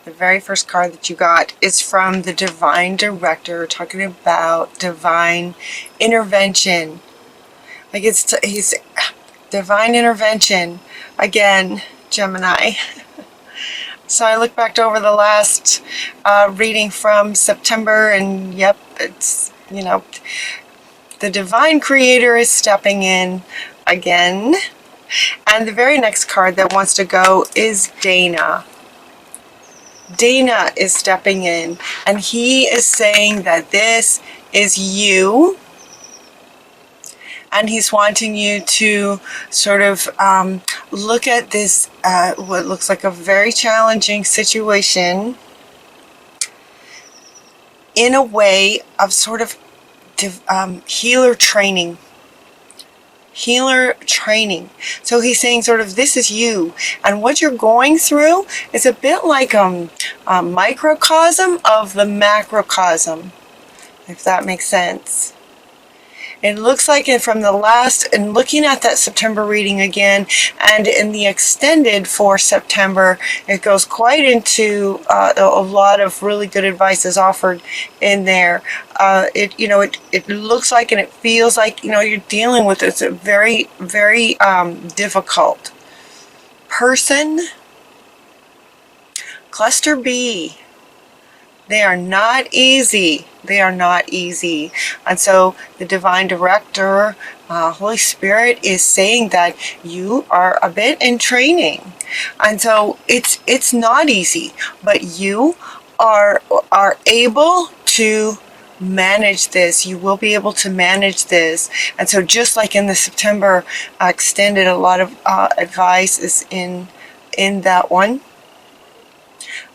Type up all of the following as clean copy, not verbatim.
The very first card that you got is from the Divine Director, talking about divine intervention. Like he's divine intervention. Again, Gemini. So I look back over the last reading from September, and yep, it's, you know, the divine creator is stepping in again. And the very next card that wants to go is Dana. Dana is stepping in, and he is saying that this is you, and he's wanting you to sort of look at this, what looks like a very challenging situation, in a way of sort of healer training. Healer training. So he's saying sort of this is you, and what you're going through is a bit like a microcosm of the macrocosm, if that makes sense. It looks like it from the last, and looking at that September reading again, and in the extended for September, it goes quite into a lot of really good advice is offered in there. It looks like and it feels like, you're dealing with it's a very, very difficult person. Cluster B. They are not easy. They are not easy. And so the Divine Director, Holy Spirit, is saying that you are a bit in training. And so it's not easy, but you are able to manage this. You will be able to manage this. And so just like in the September extended, a lot of advice is in that one.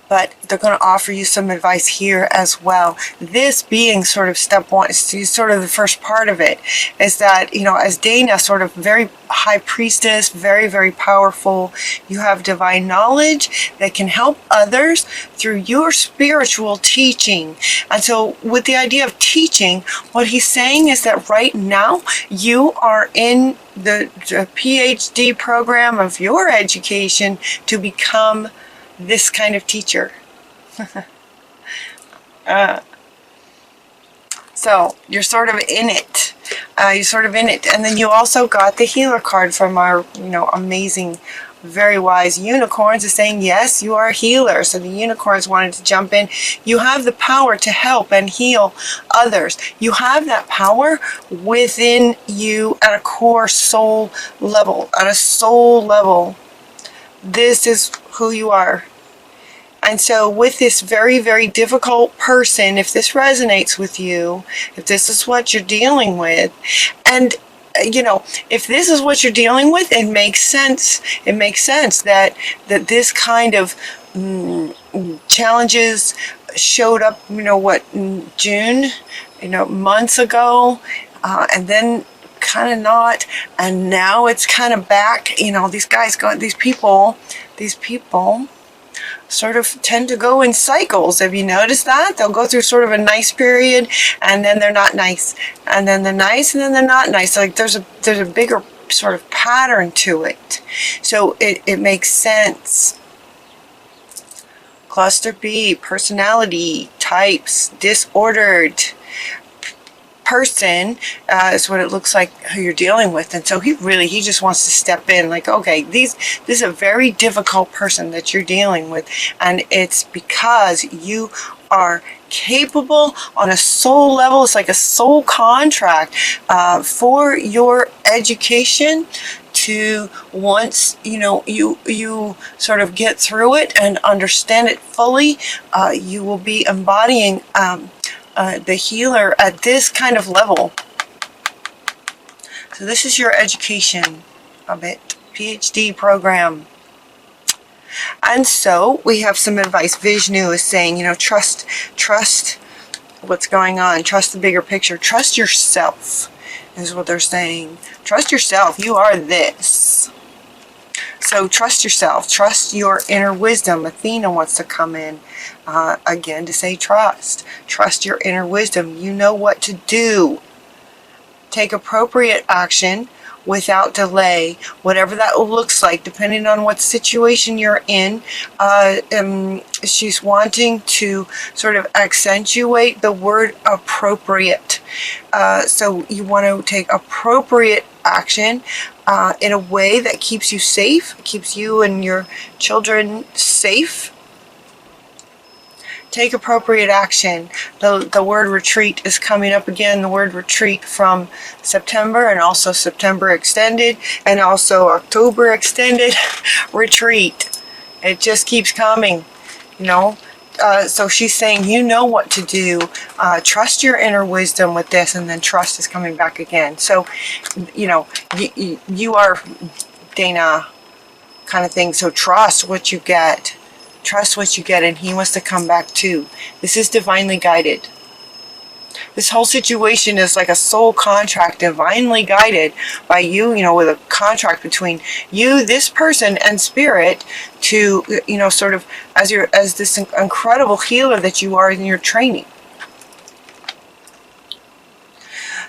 But they're going to offer you some advice here as well. This being sort of step one, sort of the first part of it, is that, as Dana, sort of very high priestess, very, very powerful, you have divine knowledge that can help others through your spiritual teaching. And so with the idea of teaching, what he's saying is that right now you are in the PhD program of your education to become this kind of teacher. So you're sort of in it. And then you also got the healer card from our, amazing, very wise unicorns, is saying, yes, you are a healer. So the unicorns wanted to jump in. You have the power to help and heal others. You have that power within you at a core soul level, This is who you are. And so with this very, very difficult person, if this resonates with you, if this is what you're dealing with, and if this is what you're dealing with, it makes sense. It makes sense that this kind of challenges showed up, in June, months ago, and then kind of not, and now it's kind of back. These people sort of tend to go in cycles. Have you noticed that? They'll go through sort of a nice period, and then they're not nice, and then they're nice, and then they're not nice. Like there's a bigger sort of pattern to it. So it makes sense. Cluster B, personality types, disordered person is what it looks like who you're dealing with. And so he just wants to step in, like, okay, this is a very difficult person that you're dealing with, and it's because you are capable on a soul level. It's like a soul contract for your education to, once you sort of get through it and understand it fully, you will be embodying the healer at this kind of level. So this is your education of it, PhD program. And so we have some advice. Vishnu is saying, trust what's going on. Trust the bigger picture. Trust yourself is what they're saying. Trust yourself. You are this. So trust yourself. Trust your inner wisdom. Athena wants to come in again to say trust. Trust your inner wisdom. You know what to do. Take appropriate action without delay, whatever that looks like, depending on what situation you're in. She's wanting to sort of accentuate the word appropriate. So you want to take appropriate action in a way that keeps you safe, keeps you and your children safe. Take appropriate action. The word retreat is coming up again. The word retreat from September, and also September extended, and also October extended. Retreat. It just keeps coming, you know. So she's saying, you know what to do. Trust your inner wisdom with this, and then trust is coming back again. So, you know, you are Dana kind of thing. So trust what you get. Trust what you get, and he wants to come back too. This is divinely guided. This whole situation is like a soul contract, divinely guided by you, you know, with a contract between you, this person, and spirit to, you know, sort of as this incredible healer that you are in your training.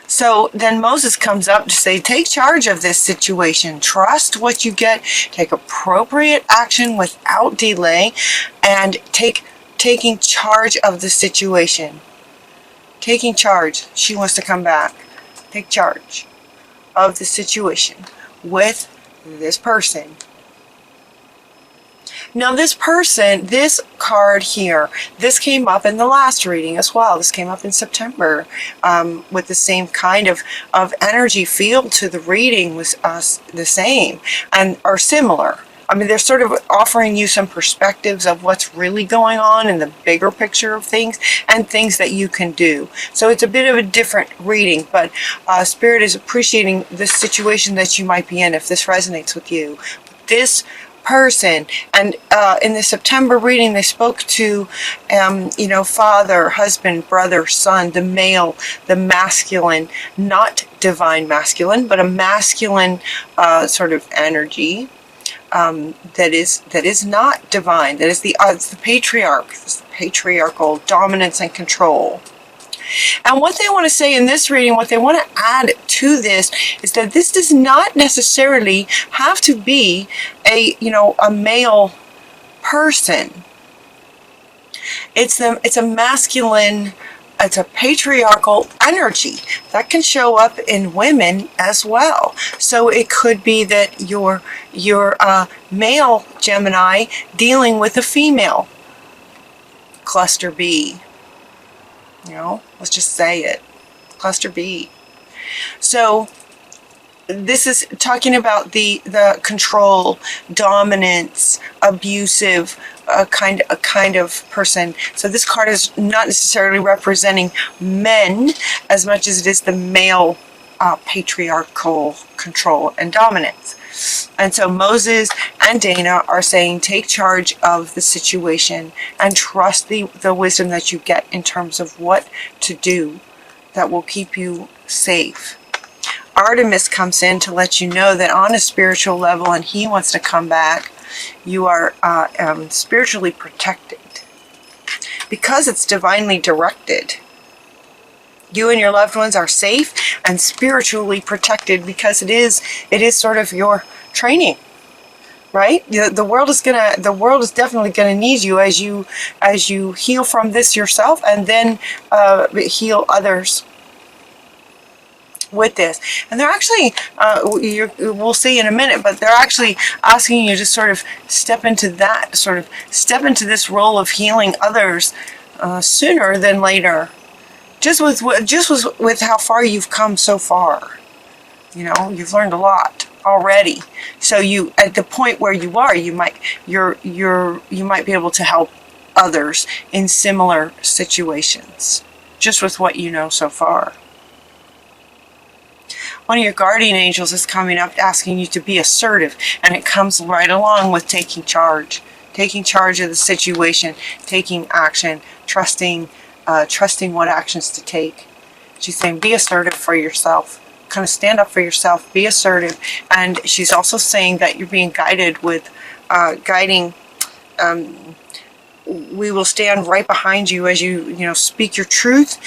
So then Moses comes up to say, take charge of this situation. Trust what you get. Take appropriate action without delay. And taking charge of the situation. Taking charge. She wants to come back. Take charge of the situation with this person. Now this person, this card here, this came up in the last reading as well. This came up in September with the same kind of energy field to the reading was the same and or similar. I mean, they're sort of offering you some perspectives of what's really going on in the bigger picture of things and things that you can do. So it's a bit of a different reading, but Spirit is appreciating the situation that you might be in if this resonates with you. This person, and in the September reading they spoke to you know, father, husband, brother, son, the male, the masculine, not divine masculine, but a masculine sort of energy that is not divine. That is it's the patriarch. It's the patriarchal dominance and control. And what they want to say in this reading, what they want to add to this, is that this does not necessarily have to be a male person. It's a masculine, it's a patriarchal energy that can show up in women as well. So it could be that you're male Gemini dealing with a female cluster B. You know, let's just say it. Cluster B. So this is talking about the control, dominance, abusive kind of person. So this card is not necessarily representing men as much as it is the male patriarchal control and dominance. And so Moses and Dana are saying, take charge of the situation and trust the wisdom that you get in terms of what to do that will keep you safe. Artemis comes in to let you know that on a spiritual level, and he wants to come back, you are spiritually protected because it's divinely directed. You and your loved ones are safe and spiritually protected because it is sort of your training, right? The world is definitely gonna need you as you heal from this yourself and then heal others with this. And they're actually we'll see in a minute, but they're actually asking you to sort of step into this role of healing others sooner than later. Just with how far you've come so far, you know, you've learned a lot already. So you, at the point where you are, you might be able to help others in similar situations, just with what you know so far. One of your guardian angels is coming up asking you to be assertive, and it comes right along with taking charge of the situation, taking action, trusting what actions to take. She's saying, be assertive for yourself. Kind of stand up for yourself, be assertive. And she's also saying that you're being guided with we will stand right behind you as you speak your truth,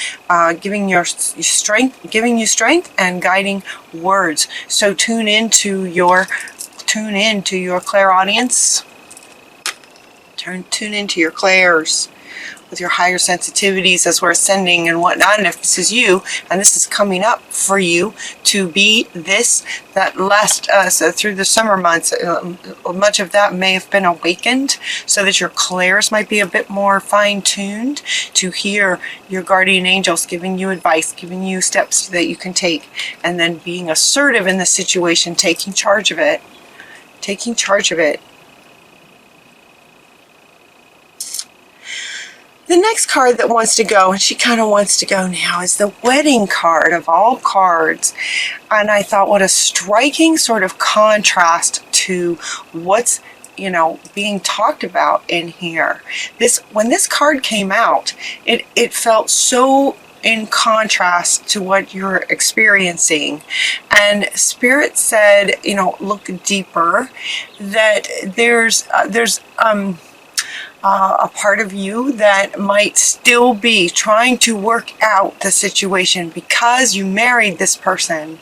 giving you strength and guiding words. So tune into your clairaudience. Tune into your clairs with your higher sensitivities as we're ascending and whatnot. And if this is you, and this is coming up for you to be this, that last, so through the summer months, much of that may have been awakened, so that your clairs might be a bit more fine-tuned to hear your guardian angels giving you advice, giving you steps that you can take, and then being assertive in the situation, taking charge of it. Taking charge of it. The next card that wants to go, and she kind of wants to go now, is the wedding card of all cards. And I thought, what a striking sort of contrast to what's, being talked about in here. When this card came out, it felt so in contrast to what you're experiencing. And Spirit said, look deeper, that there's a part of you that might still be trying to work out the situation because you married this person,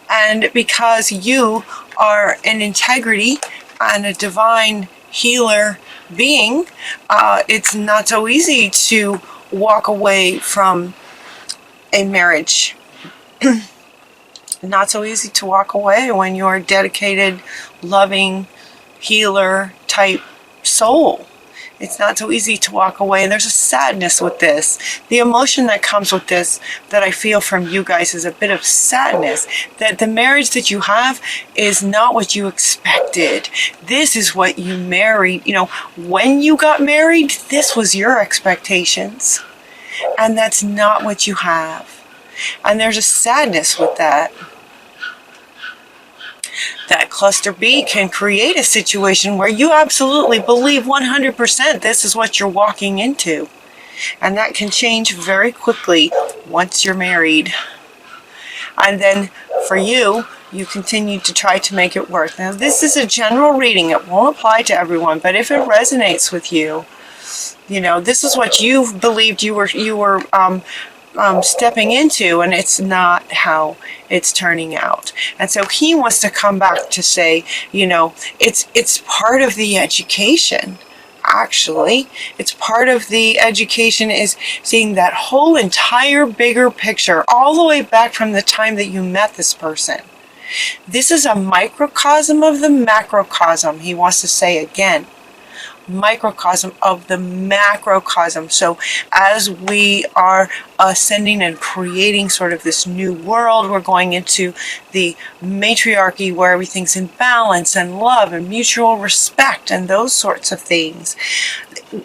and because you are an integrity and a divine healer being. It's not so easy to walk away from a marriage. Not so easy to walk away when you're a dedicated, loving, healer type soul. It's not so easy to walk away. And there's a sadness with this. The emotion that comes with this that I feel from you guys is a bit of sadness. That the marriage that you have is not what you expected. This is what you married. When you got married, this was your expectations. And that's not what you have. And there's a sadness with that. That cluster B can create a situation where you absolutely believe 100% this is what you're walking into. And that can change very quickly once you're married. And then for you, you continue to try to make it work. Now, this is a general reading. It won't apply to everyone, but if it resonates with you, this is what you believed you were stepping into, and it's not how it's turning out. And so he wants to come back to say, it's part of the education. Actually, it's part of the education is seeing that whole entire bigger picture all the way back from the time that you met this person. This is a microcosm of the macrocosm, he wants to say again. Microcosm of the macrocosm. So as we are ascending and creating sort of this new world, we're going into the matriarchy where everything's in balance and love and mutual respect and those sorts of things.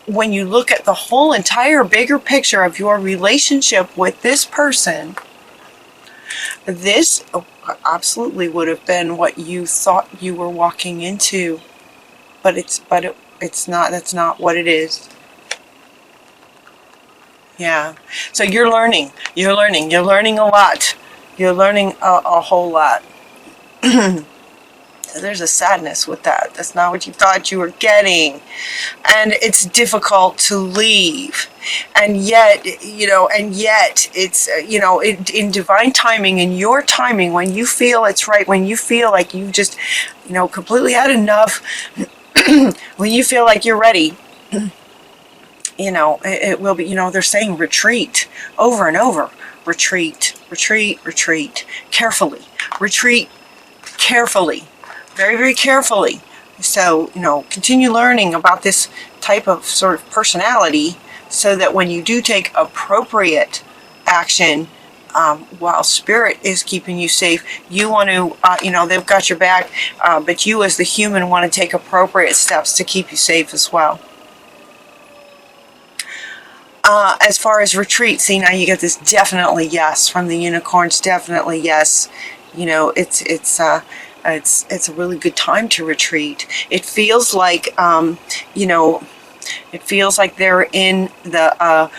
When you look at the whole entire bigger picture of your relationship with this person, this absolutely would have been what you thought you were walking into, but it's not. That's not what it is. Yeah. So you're learning a lot. You're learning a whole lot. So there's a sadness with that. That's not what you thought you were getting. And it's difficult to leave. And yet, it's, in divine timing, in your timing, when you feel it's right, when you feel like you've just, completely had enough, when you feel like you're ready, it will be, they're saying retreat over and over. Retreat, retreat, retreat. Carefully. Retreat carefully. Very, very carefully. So, continue learning about this type of sort of personality so that when you do take appropriate action, while Spirit is keeping you safe, you want to, they've got your back, but you as the human want to take appropriate steps to keep you safe as well. As far as retreat, see, now you get this definitely yes from the unicorns, definitely yes. It's a really good time to retreat. It feels like, it feels like they're in the,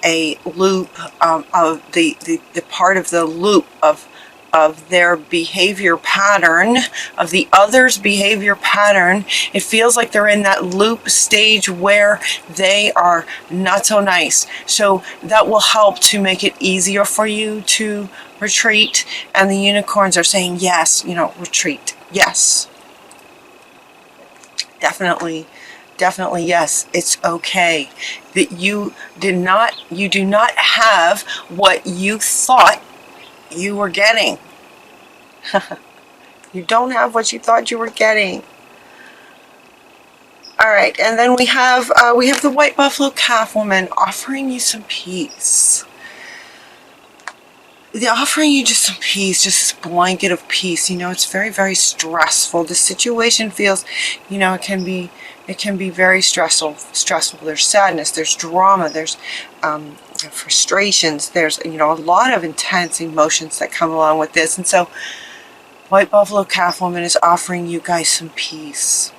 a loop of the part of the loop of of their behavior pattern, of the other's behavior pattern. It feels like they're in that loop stage where they are not so nice. So that will help to make it easier for you to retreat. And the unicorns are saying, yes, retreat. Yes. Definitely yes, it's okay. That you do not have what you thought you were getting. You don't have what you thought you were getting. All right, and then we have the white buffalo calf woman offering you some peace. They're offering you just some peace, just this blanket of peace. It's very, very stressful. The situation feels, it can be very stressful. There's sadness, there's drama, there's frustrations, there's, a lot of intense emotions that come along with this. And so white buffalo calf woman is offering you guys some peace.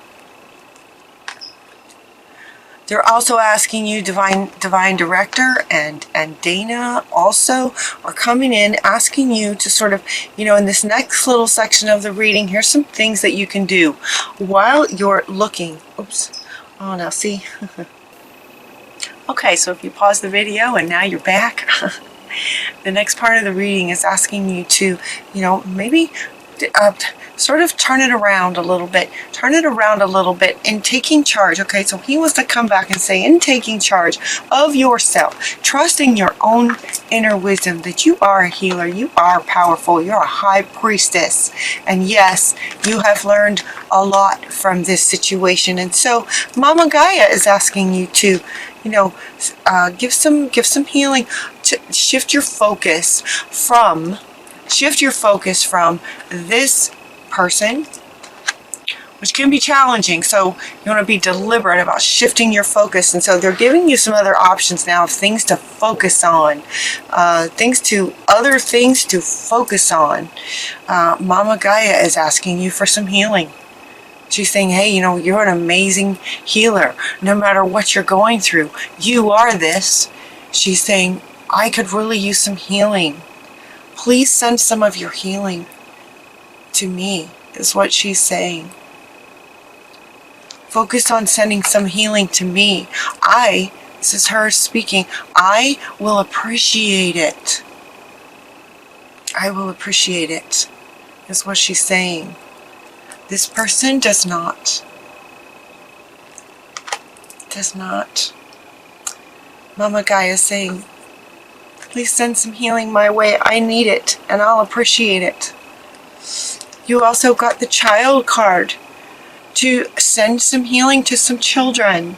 They're also asking you, Divine Director and Dana also are coming in, asking you to sort of, in this next little section of the reading, here's some things that you can do while you're looking. Oops. Oh, now see. Okay, so if you pause the video and now you're back, the next part of the reading is asking you to, maybe sort of turn it around a little bit. Turn it around a little bit in taking charge. Okay, so he wants to come back and say, in taking charge of yourself, trusting your own inner wisdom, that you are a healer, you are powerful, you're a high priestess. And yes, you have learned a lot from this situation. And so Mama Gaia is asking you to, give some healing, to shift your focus from this person, which can be challenging. So you want to be deliberate about shifting your focus. And so they're giving you some other options now of things to focus on, other things to focus on. Mama Gaia is asking you for some healing. She's saying, hey, you're an amazing healer. No matter what you're going through, you are this. She's saying, I could really use some healing. Please send some of your healing to me, is what she's saying. Focus on sending some healing to me. This is her speaking, I will appreciate it. I will appreciate it, is what she's saying. This person does not. Mama Gaia is saying, please send some healing my way. I need it, and I'll appreciate it. You also got the child card to send some healing to some children.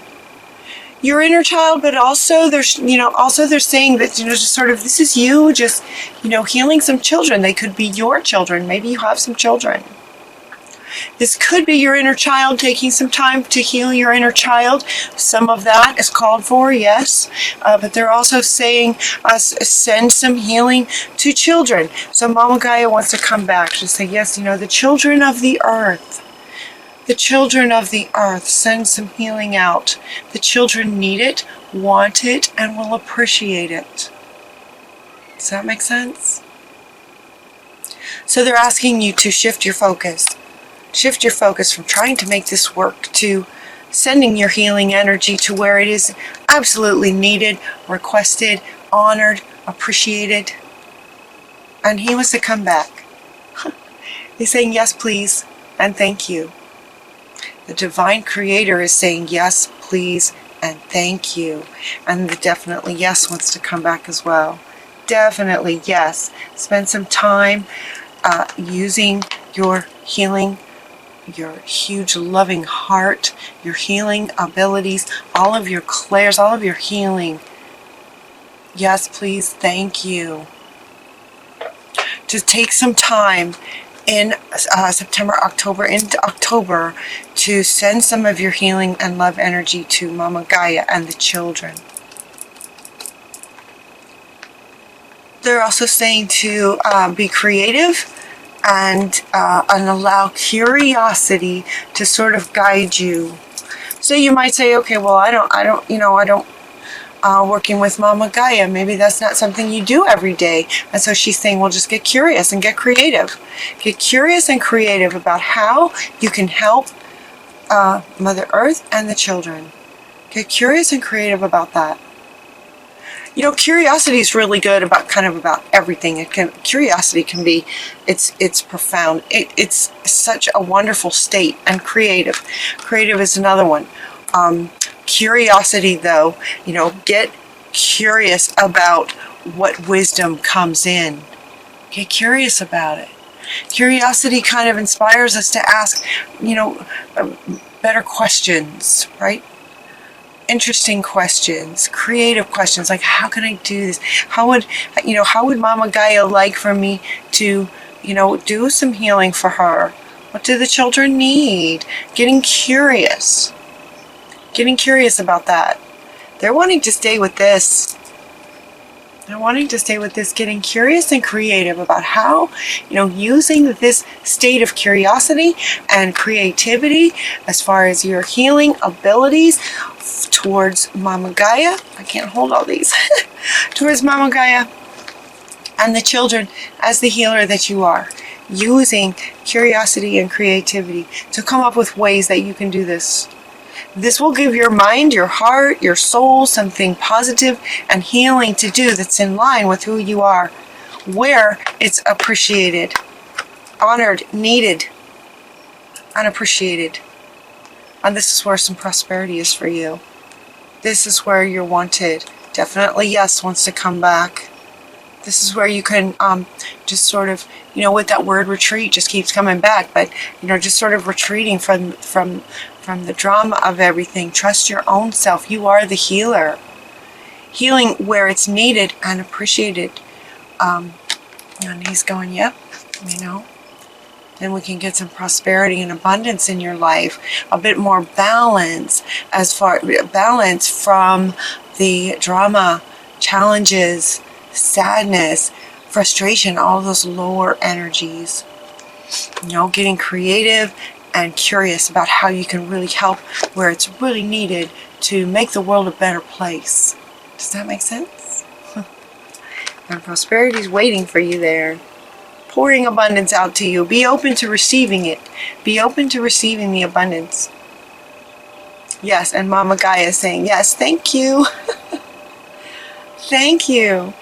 Your inner child, but also they're saying that, just sort of, this is you just, healing some children. They could be your children. Maybe you have some children. This could be your inner child taking some time to heal your inner child. Some of that is called for, yes. But they're also saying, send some healing to children. So Mama Gaia wants to come back to say, yes, the children of the earth. The children of the earth, send some healing out. The children need it, want it, and will appreciate it. Does that make sense? So they're asking you to shift your focus. Shift your focus from trying to make this work to sending your healing energy to where it is absolutely needed, requested, honored, appreciated. And he wants to come back. He's saying, yes, please, and thank you. The Divine Creator is saying, yes, please, and thank you. And the definitely yes wants to come back as well. Definitely yes. Spend some time using your healing, your huge loving heart, your healing abilities, all of your clairs, all of your healing. Yes, please, thank you. To take some time in September, October, into October, to send some of your healing and love energy to Mama Gaia and the children. They're also saying to be creative and allow curiosity to sort of guide you. So you might say, okay, well, I don't working with Mama Gaia. Maybe that's not something you do every day. And so she's saying, well, just get curious and get creative. Get curious and creative about how you can help Mother Earth and the children. Get curious and creative about that. You know, curiosity is really good about everything. Curiosity can be, it's profound. It's such a wonderful state. And creative is another one. Curiosity, though, you know, get curious about what wisdom comes in. Get curious about it. Curiosity kind of inspires us to ask, you know, better questions, right? Interesting questions, creative questions, like how can I do this? How would Mama Gaia like for me to, you know, do some healing for her? What do the children need? Getting curious about that. They're wanting to stay with this. Getting curious and creative about how, you know, using this state of curiosity and creativity as far as your healing abilities towards Mama Gaia. I can't hold all these. Towards Mama Gaia and the children as the healer that you are. Using curiosity and creativity to come up with ways that you can do this. This will give your mind, your heart, your soul something positive and healing to do that's in line with who you are, where it's appreciated, honored, needed, and appreciated. And this is where some prosperity is for you. This is where you're wanted. Definitely, yes, wants to come back. This is where you can just sort of, you know, with that word retreat just keeps coming back, but, you know, just sort of retreating from the drama of everything. Trust your own self. You are the healer. Healing where it's needed and appreciated. And he's going, yep, you know. Then we can get some prosperity and abundance in your life. A bit more balance balance from the drama, challenges, sadness, frustration, all those lower energies. You know, getting creative and curious about how you can really help where it's really needed to make the world a better place. Does that make sense? And prosperity is waiting for you there. Pouring abundance out to you. Be open to receiving it. Be open to receiving the abundance. Yes, and Mama Gaia is saying, yes, thank you. Thank you.